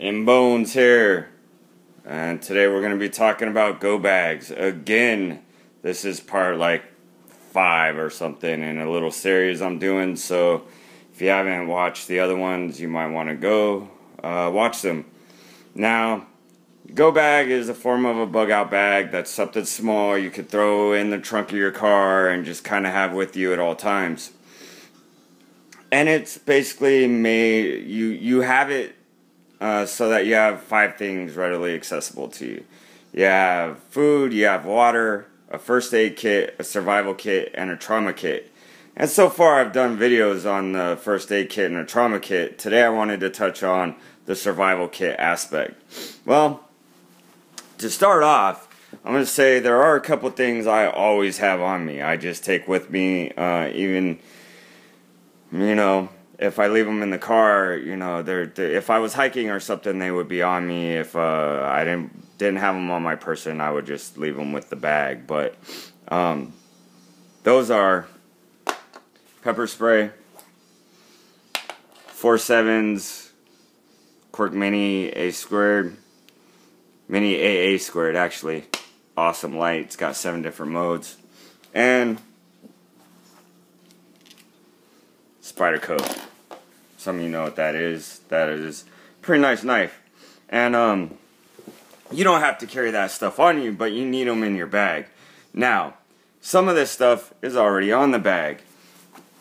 In Bones here, and today we're going to be talking about go bags again. This is part like 5 or something in a little series I'm doing, so if you haven't watched the other ones, you might want to go watch them. Now, go bag is a form of a bug out bag. That's something small you could throw in the trunk of your car and just kind of have with you at all times. And it's basically made, you have it so that you have 5 things readily accessible to you. You have food, you have water, a first aid kit, a survival kit, and a trauma kit. And so far I've done videos on the first aid kit and a trauma kit. Today I wanted to touch on the survival kit aspect. Well, to start off, I'm going to say there are a couple things I always have on me. I just take with me, even, if I leave them in the car, if I was hiking or something, they would be on me. If I didn't have them on my person, I would just leave them with the bag. But those are pepper spray, 4.7s, Quirk Mini A squared, Mini AA squared actually, awesome light. It's got 7 different modes, and spider coat. Some of you know what that is. That is a pretty nice knife. And you don't have to carry that stuff on you, but you need them in your bag. Now, some of this stuff is already on the bag.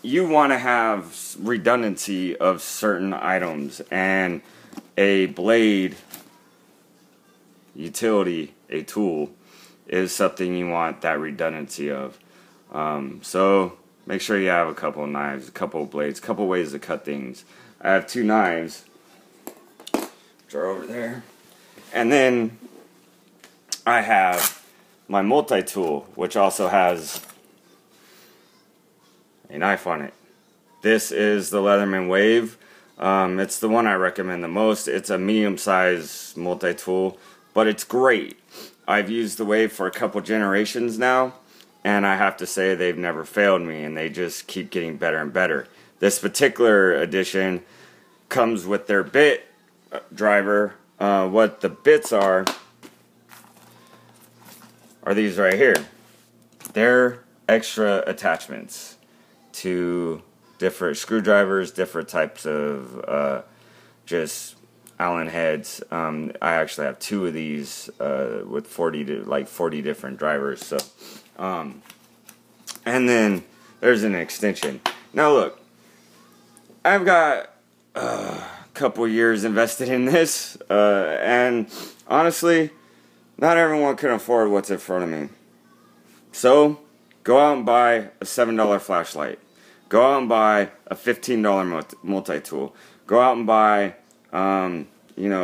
You want to have redundancy of certain items, and a blade, utility, a tool, is something you want that redundancy of. So make sure you have a couple of knives, a couple of blades, a couple of ways to cut things. I have 2 knives, which are over there. And then I have my multi-tool, which also has a knife on it. This is the Leatherman Wave. It's the one I recommend the most. It's a medium-sized multi-tool, but it's great. I've used the Wave for a couple generations now, and I have to say they've never failed me, and they just keep getting better and better. This particular edition comes with their bit driver. What the bits are these right here. They're extra attachments to different screwdrivers, different types of just Allen heads. I actually have 2 of these with 40 different drivers. So, and then there's an extension. Now look, I've got a couple years invested in this, and honestly, not everyone can afford what's in front of me. So, go out and buy a $7 flashlight. Go out and buy a $15 multi-tool. Go out and buy,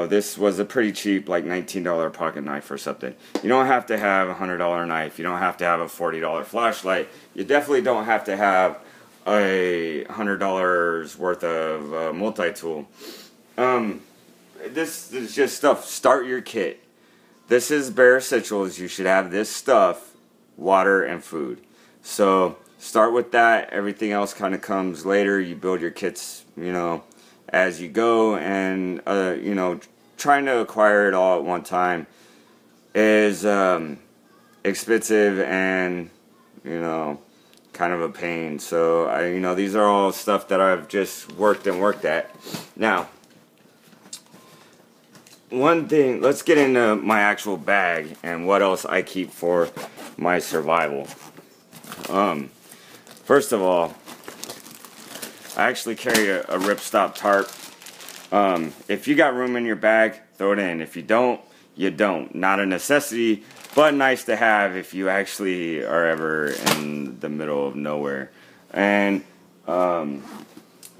this was a pretty cheap, like $19 pocket knife or something. You don't have to have a $100 knife. You don't have to have a $40 flashlight. You definitely don't have to have a $100 worth of multi-tool. This is just stuff. Start your kit. This is bare essentials. You should have this stuff, water and food. So start with that. Everything else kind of comes later. You build your kits, as you go, and trying to acquire it all at one time is expensive and kind of a pain. So these are all stuff that I've just worked at. Now, one thing, let's get into my actual bag and what else I keep for my survival. First of all, I actually carry a ripstop tarp. If you got room in your bag, throw it in. If you don't, you don't. Not a necessity, but nice to have if you actually are ever in the middle of nowhere. And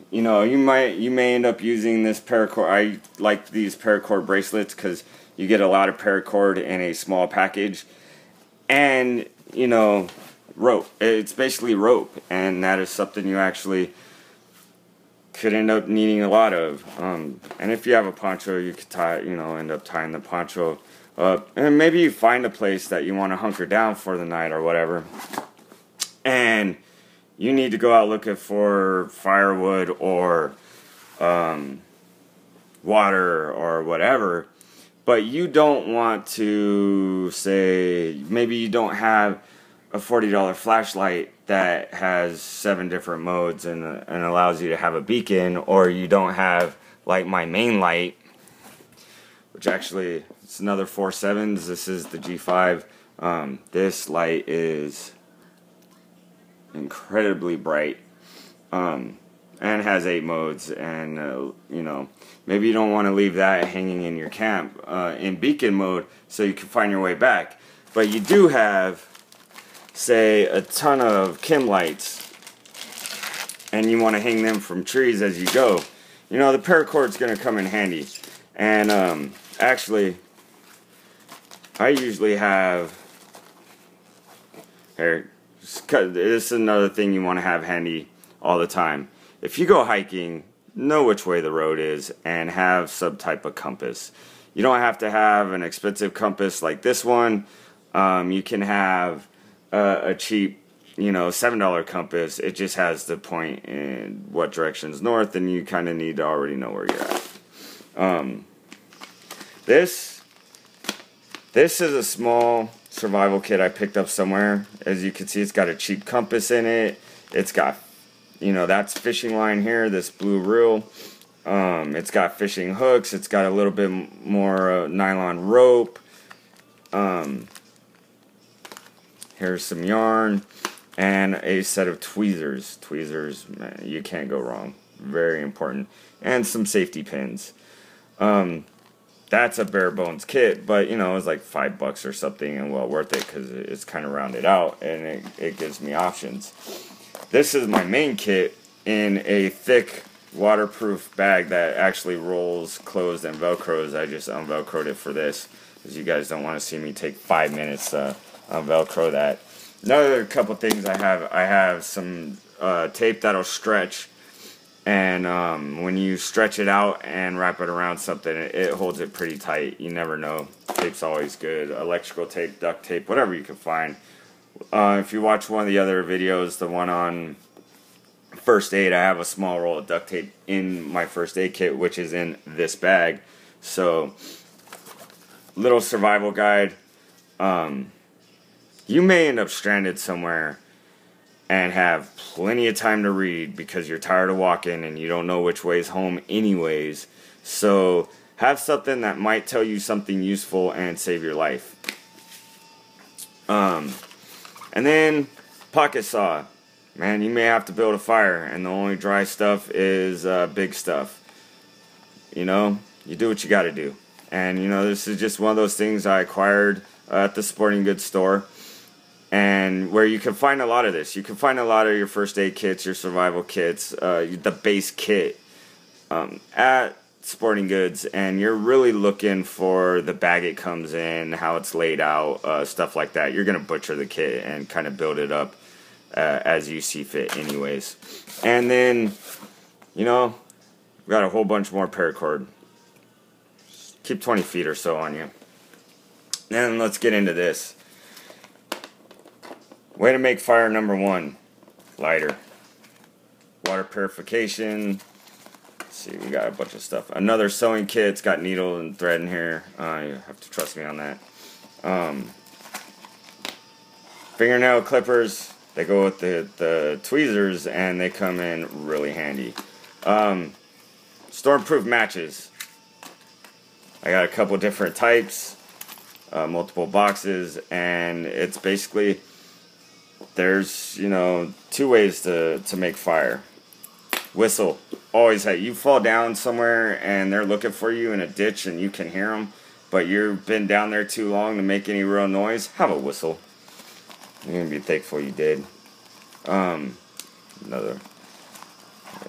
you may end up using this paracord. I like these paracord bracelets because you get a lot of paracord in a small package, and rope. It's basically rope, and that is something you actually could end up needing a lot of. And if you have a poncho, you could end up tying the poncho up, and maybe you find a place that you want to hunker down for the night or whatever, and you need to go out looking for firewood or water or whatever. But you don't want to, say, maybe you don't have a $40 flashlight that has 7 different modes and allows you to have a beacon, or you don't have like my main light, which actually it's another 4.7s. This is the G5. This light is incredibly bright, and has 8 modes, and you know, maybe you don't want to leave that hanging in your camp in beacon mode so you can find your way back, but you do have, say, a ton of chem lights and you want to hang them from trees as you go. You know, the paracord's going to come in handy. And actually, I usually have, here, this is another thing you want to have handy all the time. If you go hiking, know which way the road is and have some type of compass. You don't have to have an expensive compass like this one. You can have a cheap, you know, $7 compass. It just has to point in what direction's north, and you kind of need to already know where you're at. This is a small survival kit I picked up somewhere. As you can see, it's got a cheap compass in it. It's got, you know, that's fishing line here, this blue reel. It's got fishing hooks. It's got a little bit more nylon rope. Here's some yarn and a set of tweezers. Tweezers, man, you can't go wrong. Very important. And some safety pins. That's a bare bones kit, but you know, it was like $5 or something, and well worth it because it's kind of rounded out and it gives me options. This is my main kit in a thick waterproof bag that actually rolls closed and velcros. I just unvelcroed it for this because you guys don't want to see me take 5 minutes to unvelcro that. Another couple things I have some tape that'll stretch, and when you stretch it out and wrap it around something, it holds it pretty tight. You never know. Tape's always good. Electrical tape, duct tape, whatever you can find. If you watch one of the other videos, the one on first aid, I have a small roll of duct tape in my first aid kit, which is in this bag. So, little survival guide. You may end up stranded somewhere and have plenty of time to read because you're tired of walking and you don't know which way's home anyways. So have something that might tell you something useful and save your life. And then pocket saw. Man, you may have to build a fire, and the only dry stuff is big stuff. You know, you do what you gotta do. And you know, this is just one of those things I acquired at the sporting goods store. And where you can find a lot of this. You can find a lot of your first aid kits, your survival kits, the base kit at sporting goods. And you're really looking for the bag it comes in, how it's laid out, stuff like that. You're going to butcher the kit and kind of build it up as you see fit anyways. And then, you know, we've got a whole bunch more paracord. Keep 20 feet or so on you. And let's get into this. Way to make fire number 1, lighter. Water purification. Let's see, we got a bunch of stuff. Another sewing kit. It's got needle and thread in here. You have to trust me on that. Fingernail clippers. They go with the tweezers, and they come in really handy. Stormproof matches. I got a couple different types, multiple boxes, and it's basically, there's, you know, 2 ways to make fire. Whistle. Always have. You fall down somewhere and they're looking for you in a ditch and you can hear them, but you've been down there too long to make any real noise. Have a whistle. You're going to be thankful you did. Another.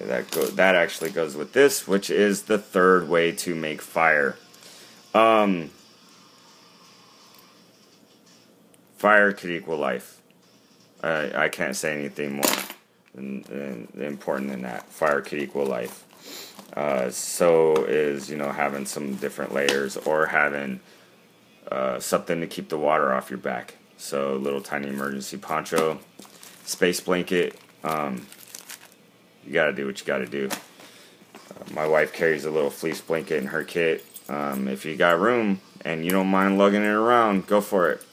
That actually goes with this, which is the 3rd way to make fire. Fire could equal life. I can't say anything more than important than that. Fire could equal life. So is, you know, having some different layers, or having something to keep the water off your back. So little tiny emergency poncho, space blanket. You gotta do what you gotta do. My wife carries a little fleece blanket in her kit. If you got room and you don't mind lugging it around, go for it.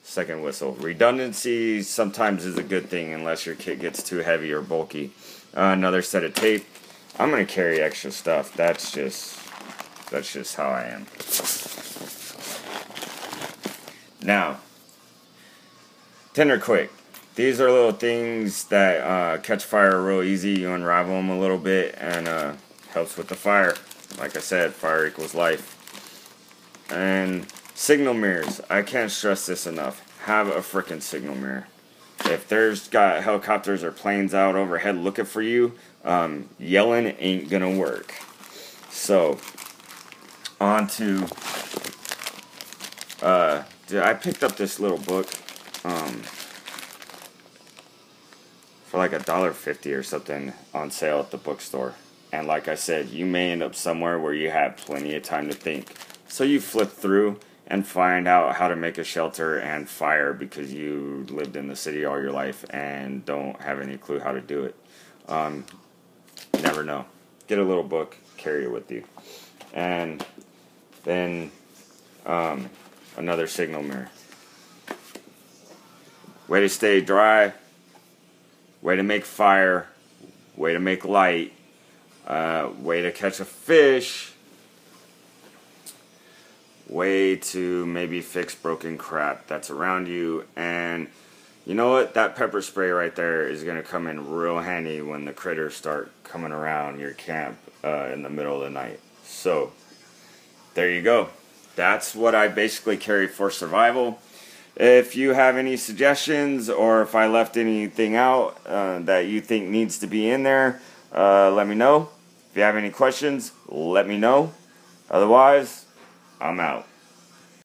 Second whistle. Redundancy sometimes is a good thing unless your kit gets too heavy or bulky. Another set of tape. I'm gonna carry extra stuff. That's just how I am. Now, tinder quick. These are little things that catch fire real easy. You unravel them a little bit and helps with the fire. Like I said, fire equals life. And signal mirrors. I can't stress this enough. Have a frickin' signal mirror. If there's got helicopters or planes out overhead looking for you, yelling ain't gonna work. So, on to I picked up this little book for like $1.50 or something on sale at the bookstore. And like I said, you may end up somewhere where you have plenty of time to think. So you flip through and find out how to make a shelter and fire because you lived in the city all your life and don't have any clue how to do it. Never know. Get a little book, carry it with you. And then another signal mirror. Way to stay dry, way to make fire, way to make light, way to catch a fish, way to maybe fix broken crap that's around you. And you know what? That pepper spray right there is going to come in real handy when the critters start coming around your camp in the middle of the night. So, there you go. That's what I basically carry for survival. If you have any suggestions or if I left anything out that you think needs to be in there, let me know. If you have any questions, let me know. Otherwise, I'm out.